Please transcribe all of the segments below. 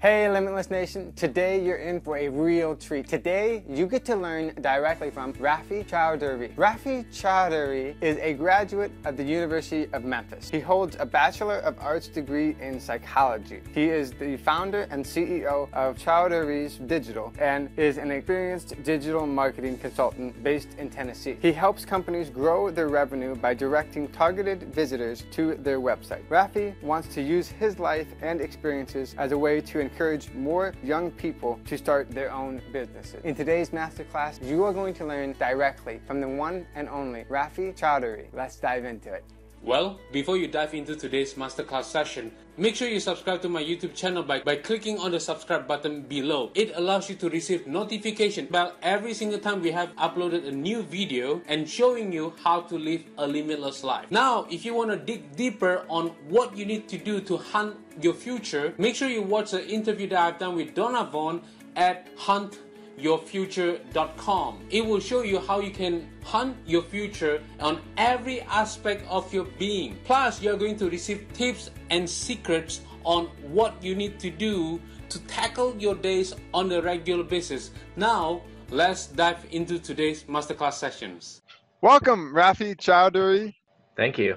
Hey Limitless Nation, today you're in for a real treat. Today you get to learn directly from Rafi Chowdhury. Rafi Chowdhury is a graduate of the University of Memphis. He holds a Bachelor of Arts degree in psychology. He is the founder and CEO of Chowdhury's Digital and is an experienced digital marketing consultant based in Tennessee. He helps companies grow their revenue by directing targeted visitors to their website. Rafi wants to use his life and experiences as a way to encourage more young people to start their own businesses. In today's masterclass, you are going to learn directly from the one and only Rafi Chowdhury. Let's dive into it. Well, before you dive into today's masterclass session, make sure you subscribe to my YouTube channel by clicking on the subscribe button below. It allows you to receive notification about every single time we have uploaded a new video and showing you how to live a limitless life. Now, if you want to dig deeper on what you need to do to hunt your future, make sure you watch the interview that I've done with Donna Vaughn at huntyourfuture.com. It will show you how you can hunt your future on every aspect of your being. Plus, you're going to receive tips and secrets on what you need to do to tackle your days on a regular basis. Now, let's dive into today's masterclass sessions. Welcome, Rafi Chowdhury. Thank you.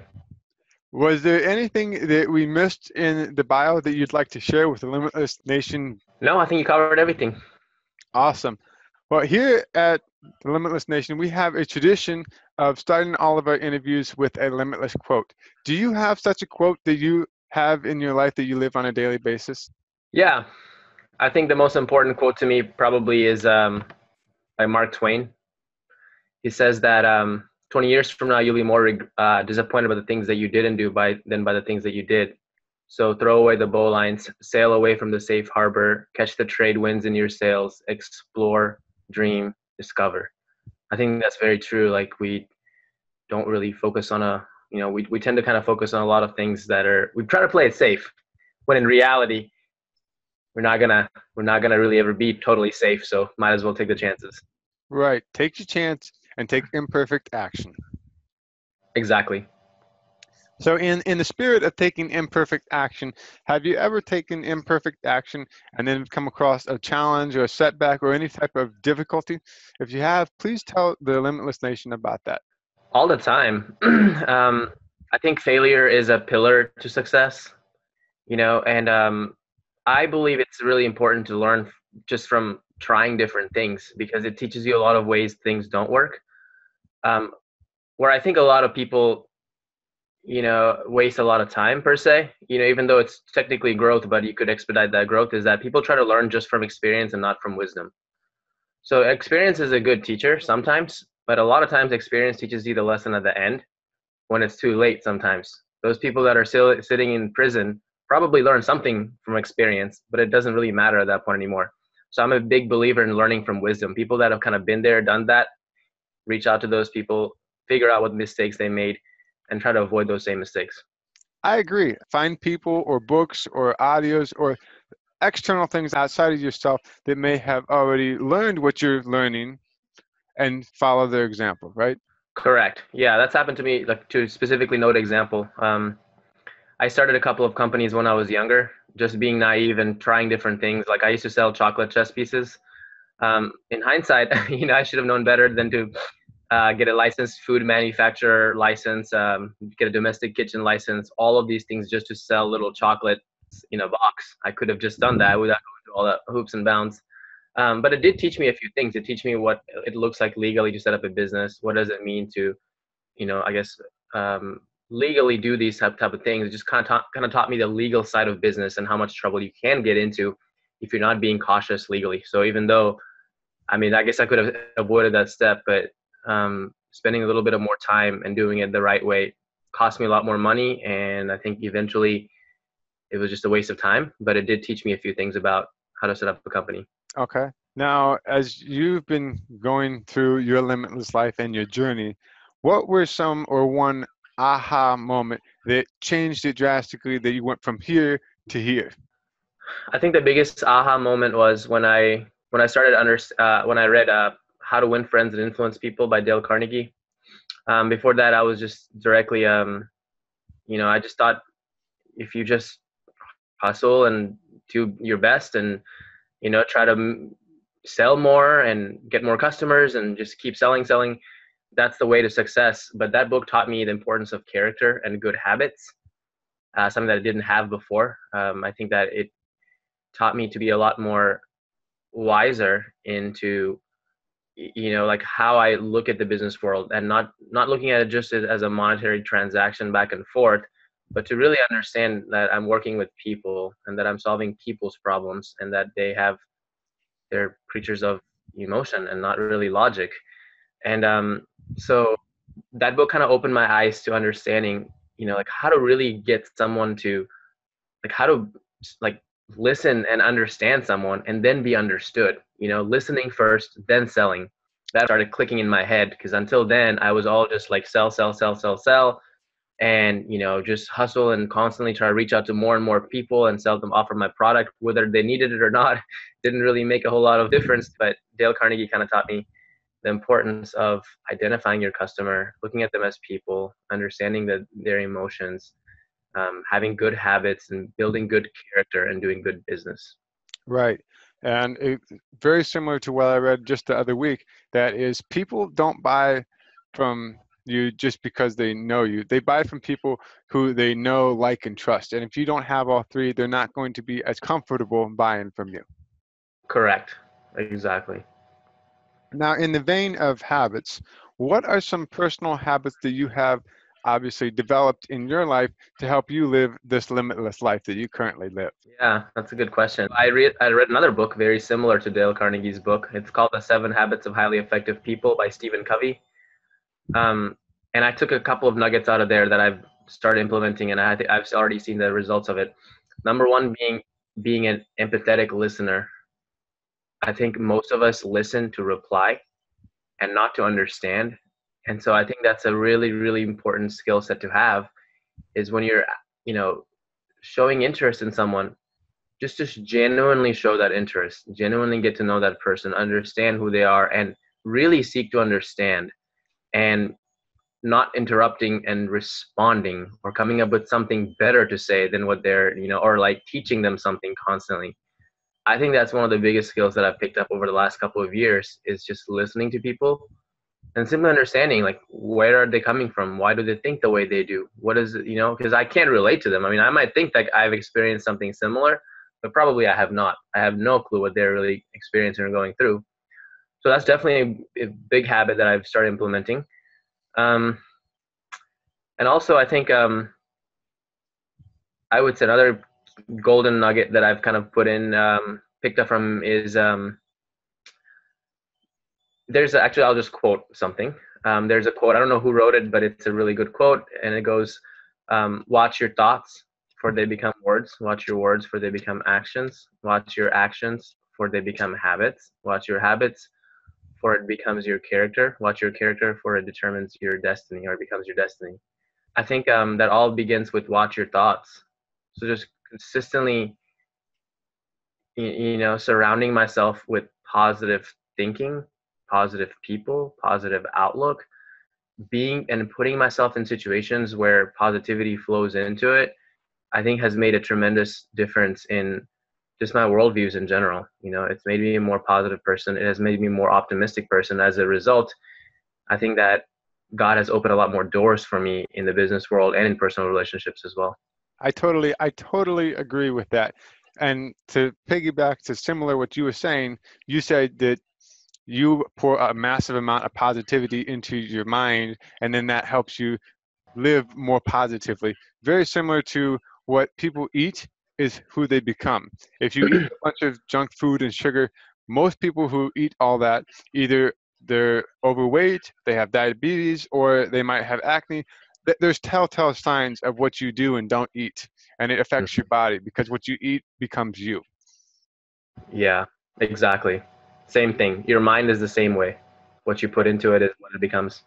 Was there anything that we missed in the bio that you'd like to share with the Limitless Nation? No, I think you covered everything. Awesome. Well, here at the Limitless Nation, we have a tradition of starting all of our interviews with a limitless quote. Do you have such a quote that you have in your life that you live on a daily basis? Yeah, I think the most important quote to me probably is by Mark Twain. He says that 20 years from now, you'll be more disappointed by the things that you didn't do than by the things that you did. So throw away the bowlines, sail away from the safe harbor, catch the trade winds in your sails, explore, dream, discover. I think that's very true. Like, we don't really focus on we tend to kind of focus on a lot of things we try to play it safe, when in reality, we're not gonna really ever be totally safe. So might as well take the chances. Right. Take your chance and take imperfect action. Exactly. So in the spirit of taking imperfect action, have you ever taken imperfect action and then come across a challenge or a setback or any type of difficulty? If you have, please tell the Limitless Nation about that. All the time. I think failure is a pillar to success, and I believe it's really important to learn just from trying different things, because it teaches you a lot of ways things don't work. Where I think a lot of people waste a lot of time per se, even though it's technically growth, but you could expedite that growth, is that people try to learn just from experience and not from wisdom. So experience is a good teacher sometimes, but a lot of times experience teaches you the lesson at the end when it's too late sometimes. Those people that are still sitting in prison probably learn something from experience, but it doesn't really matter at that point anymore. So I'm a big believer in learning from wisdom. People that have kind of been there, done that, reach out to those people, figure out what mistakes they made, and try to avoid those same mistakes. I agree. Find people or books or audios or external things outside of yourself that may have already learned what you're learning and follow their example, right? Correct. Yeah, that's happened to me. Like, to specifically note example, I started a couple of companies when I was younger, just being naive and trying different things. Like, I used to sell chocolate chess pieces. In hindsight, I should have known better than to get a licensed food manufacturer license, get a domestic kitchen license, all of these things just to sell little chocolates in a box. I could have just done that without going through all the hoops and bounds. But it did teach me a few things. It teach me what it looks like legally to set up a business. What does it mean to, legally do these type of things. It just kind of taught me the legal side of business and how much trouble you can get into if you're not being cautious legally. So even though, I guess I could have avoided that step, but spending a little bit of more time and doing it the right way cost me a lot more money. And I think eventually it was just a waste of time, but it did teach me a few things about how to set up a company. Okay. Now, as you've been going through your limitless life and your journey, what were some or one aha moment that changed it drastically, that you went from here to here? I think the biggest aha moment was when I started when I read How to Win Friends and Influence People by Dale Carnegie. Before that, I was just directly, I just thought if you just hustle and do your best and, try to sell more and get more customers and just keep selling. That's the way to success. But that book taught me the importance of character and good habits, something that I didn't have before. I think that it taught me to be a lot more wiser into, like how I look at the business world, and not looking at it just as a monetary transaction back and forth, but to really understand that I'm working with people and that I'm solving people's problems, and that they're creatures of emotion and not really logic. And so that book kind of opened my eyes to understanding, like how to really get someone to, like how to like listen and understand someone and then be understood, listening first, then selling. That started clicking in my head, because until then I was all just like sell, and just hustle and constantly try to reach out to more and more people and sell them, offer my product whether they needed it or not. Didn't really make a whole lot of difference. But Dale Carnegie kind of taught me the importance of identifying your customer, looking at them as people, understanding their emotions, having good habits and building good character and doing good business. Right. And very similar to what I read just the other week, that is, people don't buy from you just because they know you. They buy from people who they know, like, and trust. And if you don't have all three, they're not going to be as comfortable buying from you. Correct. Exactly. Now, in the vein of habits, what are some personal habits that you have obviously developed in your life to help you live this limitless life that you currently live? Yeah, that's a good question. I read another book very similar to Dale Carnegie's book. It's called The 7 Habits of Highly Effective People by Stephen Covey. And I took a couple of nuggets out of there that I've started implementing, and I've already seen the results of it. Number one being an empathetic listener. I think most of us listen to reply and not to understand. And so I think that's a really, really important skill set to have, is when you're, showing interest in someone, just to genuinely show that interest, genuinely get to know that person, understand who they are, and really seek to understand, and not interrupting and responding or coming up with something better to say than what they're, or like teaching them something constantly. I think that's one of the biggest skills that I've picked up over the last couple of years, is just listening to people and simply understanding, like, where are they coming from? Why do they think the way they do? What is it, because I can't relate to them. I mean, I might think that I've experienced something similar, but probably I have not. I have no clue what they're really experiencing or going through. So that's definitely a big habit that I've started implementing. And also I think I would say another golden nugget that I've kind of picked up from is actually, I'll just quote something. There's a quote, I don't know who wrote it, but it's a really good quote, and it goes, watch your thoughts for they become words, watch your words for they become actions, watch your actions for they become habits, watch your habits for it becomes your character, watch your character for it determines your destiny, or it becomes your destiny. I think that all begins with watch your thoughts. So just consistently, surrounding myself with positive thinking, positive people, positive outlook, being and putting myself in situations where positivity flows into it, I think has made a tremendous difference in just my worldviews in general. It's made me a more positive person. It has made me a more optimistic person. As a result, I think that God has opened a lot more doors for me in the business world and in personal relationships as well. I totally agree with that. And to piggyback to similar what you were saying, you said that you pour a massive amount of positivity into your mind, and then that helps you live more positively. Very similar to what people eat is who they become. If you eat a bunch of junk food and sugar, most people who eat all that, either they're overweight, they have diabetes, or they might have acne. There's telltale signs of what you do and don't eat, and it affects your body, because what you eat becomes you. Yeah, exactly. Same thing. Your mind is the same way. What you put into it is what it becomes.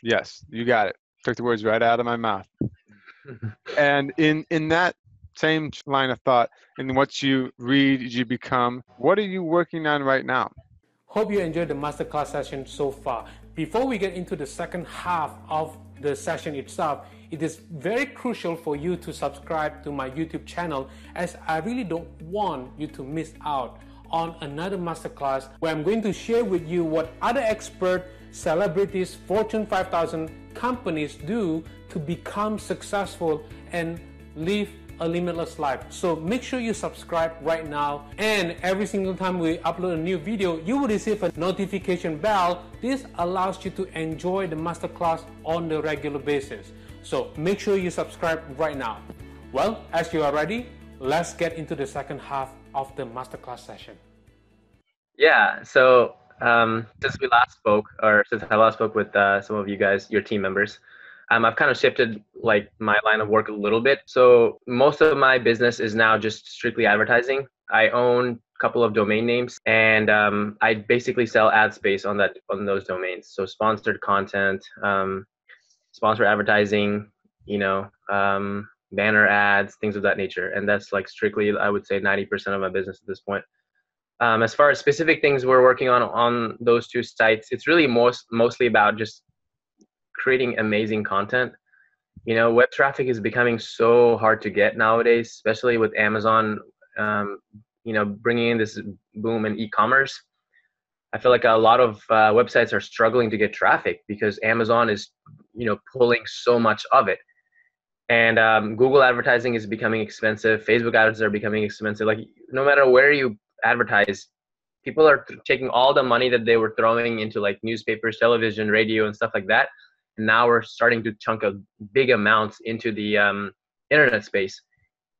Yes, you got it. Took the words right out of my mouth. And in that same line of thought, in what you read, you become, what are you working on right now? Hope you enjoyed the masterclass session so far. Before we get into the second half of the session itself, it is very crucial for you to subscribe to my YouTube channel, as I really don't want you to miss out on another masterclass where I'm going to share with you what other experts, celebrities, Fortune 5000 companies do to become successful and live a limitless life. So make sure you subscribe right now, and every single time we upload a new video, you will receive a notification bell. This allows you to enjoy the masterclass on the regular basis. So make sure you subscribe right now. Well, as you are ready, let's get into the second half of the masterclass session. Yeah, so since we last spoke, or since I last spoke with some of you guys, your team members, I've kind of shifted like my line of work a little bit. So most of my business is now just strictly advertising. I own a couple of domain names, and I basically sell ad space on those domains. So sponsored content, sponsored advertising, banner ads, things of that nature. And that's like strictly, I would say 90% of my business at this point. As far as specific things we're working on those two sites, it's really mostly about just creating amazing content. Web traffic is becoming so hard to get nowadays, especially with Amazon, bringing in this boom in e-commerce. I feel like a lot of websites are struggling to get traffic because Amazon is, pulling so much of it. And Google advertising is becoming expensive. Facebook ads are becoming expensive. Like, no matter where you advertise, people are taking all the money that they were throwing into like newspapers, television, radio, and stuff like that. And now we're starting to chunk a big amounts into the internet space.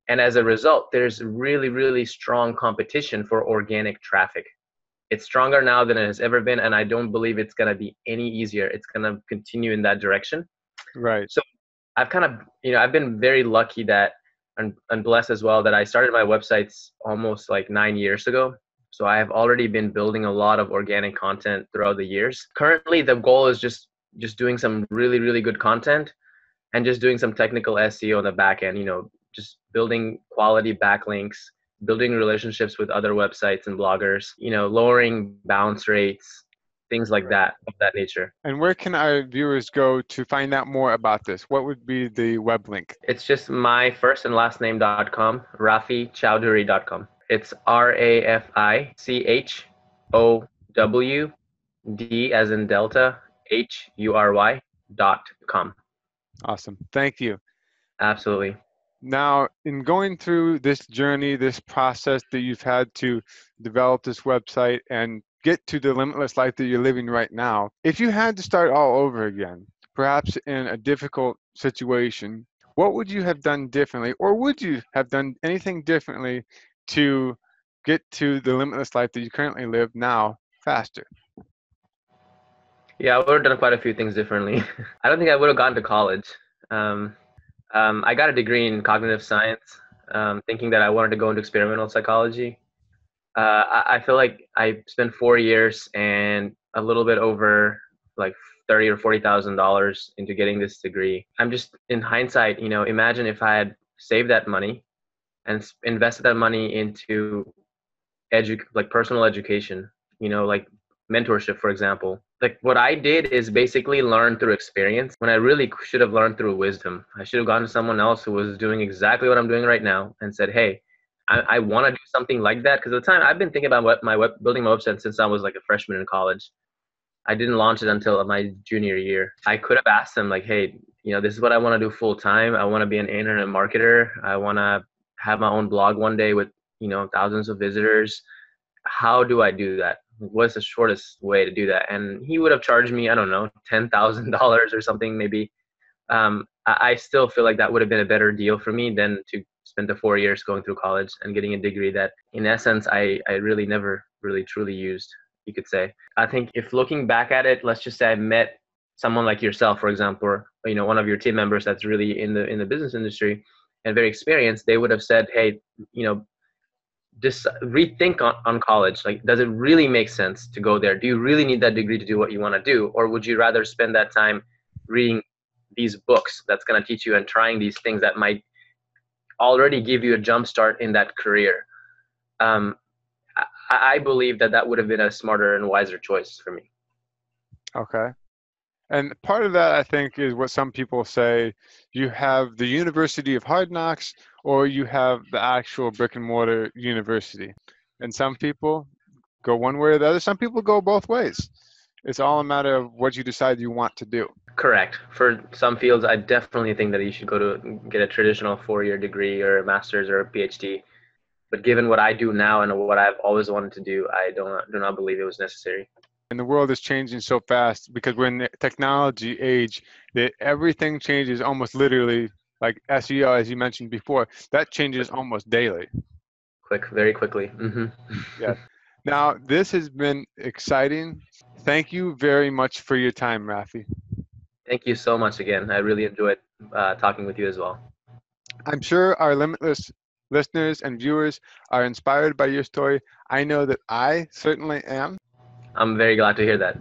And as a result, there's really, really strong competition for organic traffic. It's stronger now than it has ever been, and I don't believe it's going to be any easier. It's going to continue in that direction. Right. So I've kind of, I've been very lucky that, and blessed as well, that I started my websites almost like 9 years ago. So I have already been building a lot of organic content throughout the years. Currently, the goal is just doing some really, really good content and just doing some technical SEO on the back end, just building quality backlinks, building relationships with other websites and bloggers, lowering bounce rates, things like that, of that nature. And where can our viewers go to find out more about this? What would be the web link? It's just my first and last name.com, RafiChowdhury.com. It's RafiChowd as in Delta, HURY.com. Awesome. Thank you. Absolutely. Now, in going through this journey, this process that you've had to develop this website and get to the limitless life that you're living right now, if you had to start all over again, perhaps in a difficult situation, what would you have done differently? Or would you have done anything differently to get to the limitless life that you currently live now faster? Yeah, I would have done quite a few things differently. I don't think I would have gone to college. I got a degree in cognitive science, thinking that I wanted to go into experimental psychology. I feel like I spent 4 years and a little bit over like $30,000 or $40,000 into getting this degree. I'm just, in hindsight, imagine if I had saved that money and invested that money into like personal education, like mentorship, for example. Like, what I did is basically learn through experience when I really should have learned through wisdom. I should have gone to someone else who was doing exactly what I'm doing right now and said, hey, I want to do something like that. Because at the time, I've been thinking about building my website since I was like a freshman in college. I didn't launch it until my junior year. I could have asked them like, hey, this is what I want to do full time. I want to be an internet marketer. I want to have my own blog one day with, thousands of visitors. How do I do that? What's the shortest way to do that? And he would have charged me, I don't know, $10,000 or something maybe. I still feel like that would have been a better deal for me than to spend the 4 years going through college and getting a degree that, in essence, I really never really truly used, you could say. I think if looking back at it, let's just say I met someone like yourself, for example, or one of your team members that's really in the business industry and very experienced, they would have said, hey, just rethink on college. Like, does it really make sense to go there? Do you really need that degree to do what you want to do? Or would you rather spend that time reading these books that's going to teach you and trying these things that might already give you a jump start in that career? I believe that would have been a smarter and wiser choice for me. Okay. And part of that, I think, is what some people say. You have the University of Hard Knocks, or you have the actual brick and mortar university. And some people go one way or the other. Some people go both ways. It's all a matter of what you decide you want to do. Correct. For some fields, I definitely think that you should go to get a traditional 4-year degree or a master's or a PhD. But given what I do now and what I've always wanted to do, I do not believe it was necessary. And the world is changing so fast because we're in the technology age that everything changes almost literally, like SEO, as you mentioned before, that changes almost daily. Very quickly. Mm-hmm. Yeah. Now, this has been exciting. Thank you very much for your time, Rafi. Thank you so much again. I really enjoyed talking with you as well. I'm sure our limitless listeners and viewers are inspired by your story. I know that I certainly am. I'm very glad to hear that.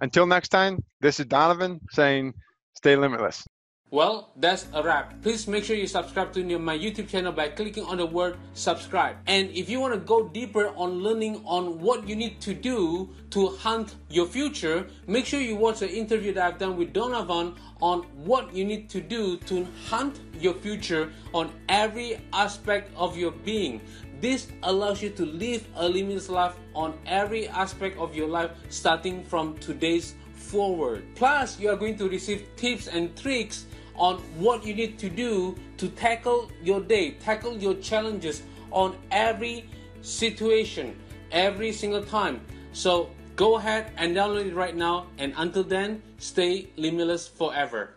Until next time, this is Donovan saying, stay limitless. Well, that's a wrap. Please make sure you subscribe to my YouTube channel by clicking on the word subscribe. And if you want to go deeper on learning on what you need to do to hunt your future, make sure you watch the interview that I've done with Donovan on what you need to do to hunt your future on every aspect of your being. This allows you to live a limitless life on every aspect of your life starting from today's forward. Plus, you are going to receive tips and tricks on what you need to do to tackle your day, tackle your challenges on every situation, every single time. So go ahead and download it right now. And until then, stay limitless forever.